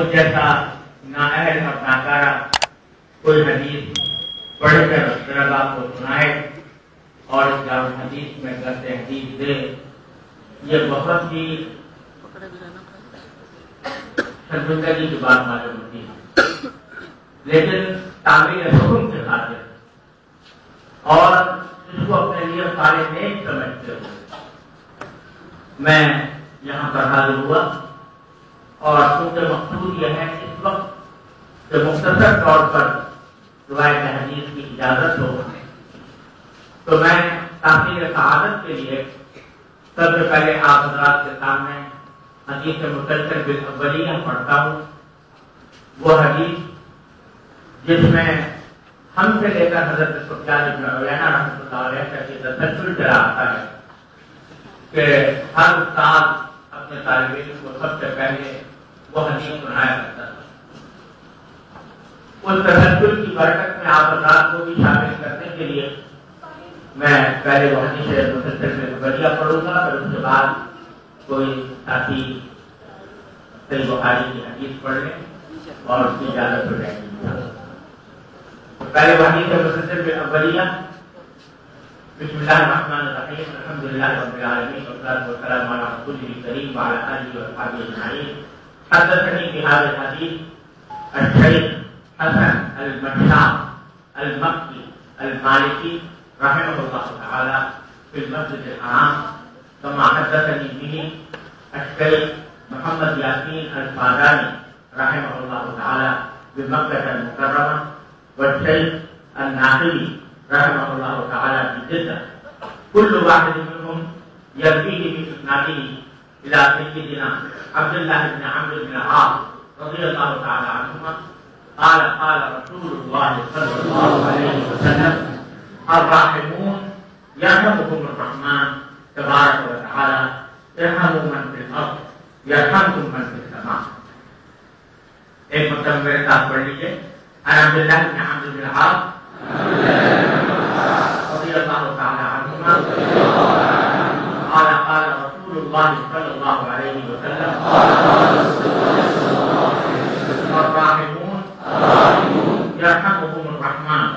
مجھ جیسا نااہل اور ناکارہ کوئی حدیث پڑھ کر طلبا کو سنائے اور اس دار الحدیث میں درس حدیث دے، یہ بہت ہی شرمندگی کی بات معلوم ہوتی ہے، لیکن تعمیر حکم کے خاطر اور اس کو اپنے لیے خالق نیک سمجھتے ہوئے میں یہاں پر حاضر ہوا، اور چونکہ مقصود یہ ہے اس وقت کہ مختصر طور پر روایت حدیث کی اجازت ہو، تو میں تحقیق سعادت کے لیے سب سے پہلے آپ حضرات کے سامنے حدیث مسلسل بالاولیہ پڑھتا ہوں، وہ حدیث جس میں ہم سے لے کر حضرت سفیان بن عیینہ رحمۃ اللہ علیہ کا یہ تسلسل چلا آتا ہے کہ ہر استاد اپنے طالب علم کو سب سے پہلے وہ حدیث سنایا کرتا تھا۔ اس تسلسل کی برکت میں آپ حضرات کو بھی شامل کرنے کے لیے میں پہلے وہ حدیث مسلسل میں بالاولیہ پڑھوں گا، پھر اس کے بعد کوئی ساتھی صحیح بخاری کی حدیث پڑھ لیں اور اس کی اجازت ہو جائے گی۔ پہلے حدیث مسلسل بالاولیہ، بسم اللہ الرحمن الرحیم، الحمدللہ رب العالمین والصلاۃ والسلام علی رسولہ الکریم وعلی آلہ وصحبہ اجمعین۔ حدثني بهذا الحديث الشيخ حسن المشاء المكي المالكي رحمه الله تعالى في المسجد الحرام، كما حدثني به الشيخ محمد ياسين الفاداني رحمه الله تعالى بمكة المكرمة، والشيخ الناقلي رحمه الله تعالى بجدة، كل واحد منهم يرويه بإسناده إلى سيدنا عبد الله بن عمرو بن العاص رضي الله تعالى عنهما قال قال رسول الله صلى الله عليه وسلم الراحمون يرحمكم الرحمن تبارك وتعالى ارحموا من في الأرض يرحمكم من في السماء۔ ایک مطلب میرے ساتھ پڑھ لیجیے، عن عبد الله بن عمرو بن العاص رضي الله تعالى عنهما قال قال رسول الله صلى الله عليه وسلم الراحمون يرحمهم الرحمن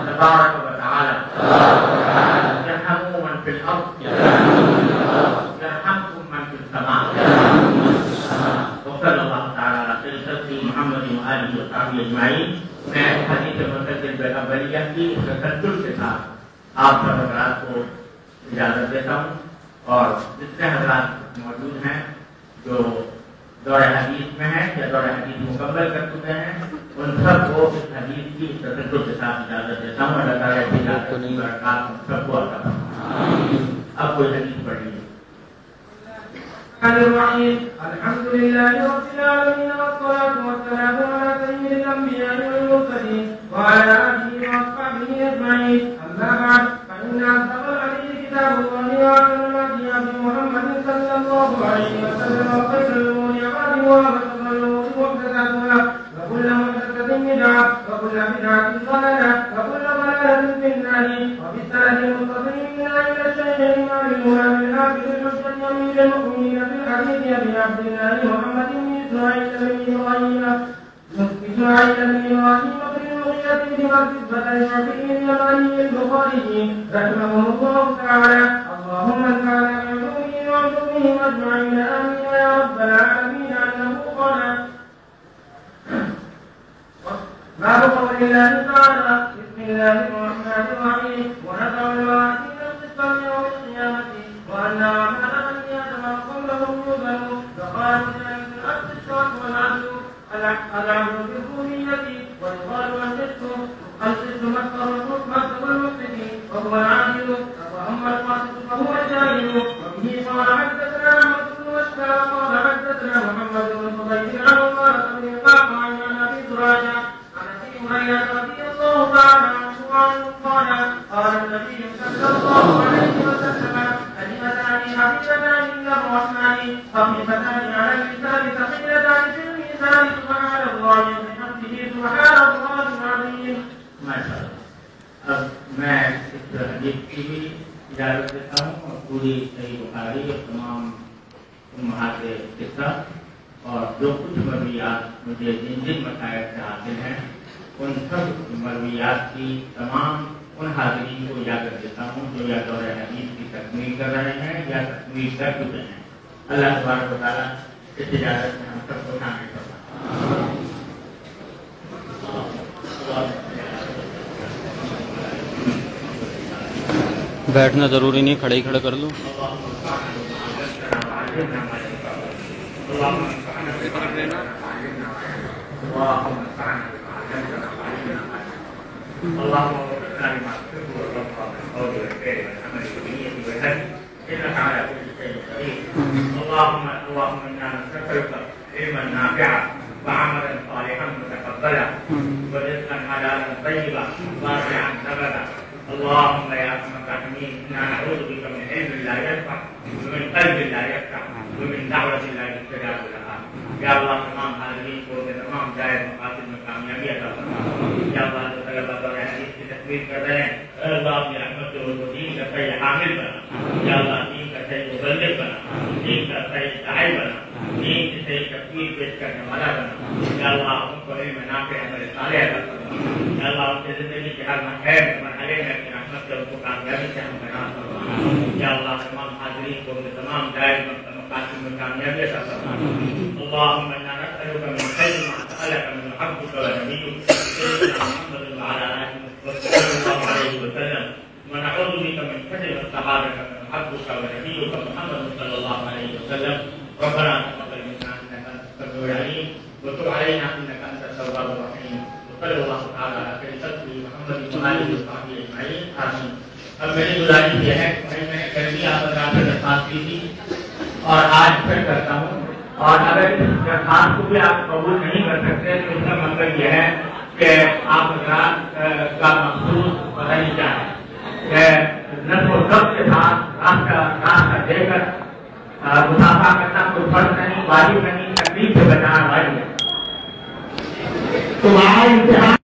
تبارك وتعالى يرحموا من في الأرض يرحمكم من في السماء، وصلى الله تعالى على خير خلقه محمد وآله وصحبه أجمعين۔ میں حدیث مسلسل بالاولیہ کی تسلسل کے ساتھ آپ سب حضرات کو اجازت دیتا ہوں، اور جتنے حضرات موجود ہیں جو دور حدیث میں ہیں یا دور حدیث مکمل کر چکے ہیں، ان سب کو اس حدیث کی تسلسل کے ساتھ اجازت دیتا ہوں۔ اللہ تعالیٰ کی برکات سب کو عطا فرمائے۔ اب کوئی حدیث پڑھ لیجیے۔ الحمد لله رب العالمين، والصلاة والسلام على سيد الأنبياء والمرسلين وعلى آله وأصحابه أجمعين، أما بعد، فإن أصدق الحديث كتاب الله، وأحسن الهدي هدي محمد صلى الله عليه وسلم، وخير الأمور محدثاتها، وشر الأمور محدثاتها، وكل محدثة بدعة، وكل بدعة ضلالة، وكل ضلالة في النار۔ وبالسند المتصل منا إلى الشيخ الإمام المولى الحافظ الحجة أمير المؤمنين في الحديث أبي عبد الله محمد بن إسماعيل بن إبراهيم بن بن المغيرة بن مرثد الشافعي اليماني البخاري رحمه الله تعالى، اللهم انفعنا بعلومه وعلومهم أجمعين، آمين يا رب العالمين، أنه قال باب قول الله تعالى بسم الله الرحمن الرحيم، ونضع الموازين القسط يوم القيامة وأن أعمال بني آدم قبلهم يوزن، فقال ذلك القسط والعدل العدل بالربوبية، ويقال القسط مصدر المقسط وهو العادل، وأما القاسط فهو الجاهل. وبه قال حدثنا أحمد بن وشكا قال حدثنا محمد بن فضيل عن عمارة بن قعقاع عن أبي دراجة عن أبي هريرة رضي الله تعالى عنه قال قال النبي صلى الله عليه وسلم كلمتان حبيبتان إلى الرحمن خفيفتان على اللسان ثقيلتان في الميزان سبحان الله وبحمده سبحان الله العظيم۔ اب میں اس حدیث کی بھی اجازت دیتا ہوں، اور پوری صحیح بخاری تمام امہات قصہ اور جو کچھ مرویات مجھے جن جن مسائل سے حاصل ہیں ان سب مرویات کی تمام ان حاضرین کو یاد کر دیتا ہوں جو یا دور حدیث کی تکمیل کر رہے ہیں یا تکمیل کر چکے ہیں. اللہ تبارک و تعالیٰ اس اجازت میں ہم سب کو شامل کرنا. بیٹھنا ضروری نہیں, کھڑے ہی کھڑا کر لو. اللهم انا نسألك علما نافعا وعملا صالحا متقبلا ورزقا حلالا طيبا واسعا ثبتا. اللهم يا ارحم الراحمين انا نعوذ بك من علم لا ينفع ومن قلب لا يخشع ومن دعوة لا يستجاب لها. یا اللہ تمام حاضرین کو تمام جائز مقاصد میں کامیابی عطا فرما. یا اللہ جو طلبہ دور حدیث کی تکمیل کر رہے ہیں اللہ اپنی رحمت سے دین کا صحیح حامل بنا. یا اللہ دین کا صحیح مبلغ بنا, دین کا صحیح داعی بنا, دین کی صحیح تکمیل پیش کرنے والا بنا. یا اللہ ان کو علم نافع عمل صالح عطا فرما. یا اللہ ان کی زندگی کے ہر خیر مرحلے میں اپنی رحمت سے ان کو کامیابی سے ہم بنا فرما. یا اللہ تمام حاضرین کو تمام جائز مقاصد میں کامیابی عطا فرما. اللهم انا نسألك من خير ما سألك من عبدك ونبيك سيدنا محمد وعلى آله صلى الله عليه وسلم, ونعوذ بك من شر ما استعاذك من عبدك ونبيك محمد صلى الله عليه وسلم. ربنا تقبل منا انك انت السميع العليم وتب علينا انك انت التواب الرحيم. وصلى الله تعالى على خير خلقه محمد وآله وصحبه اجمعين. آمين. اب میری گزارش یہ ہے کہ میں نے کل بھی آپ سے درخواست کی تھی اور آج پھر کرتا ہوں, اور اگر اس درخواست کو بھی آپ قبول نہیں کر سکتے تو اس کا مطلب یہ ہے کہ آپ حضرات کا مخصوص پتہ نہیں کیا ہے کہ نظم و ضبط کے ساتھ راستہ دے کر مسافہ کرنا کوئی فرض نہیں, واجب نہیں, تکلیف سے بچانا واجب ہے. تمہارا امتحان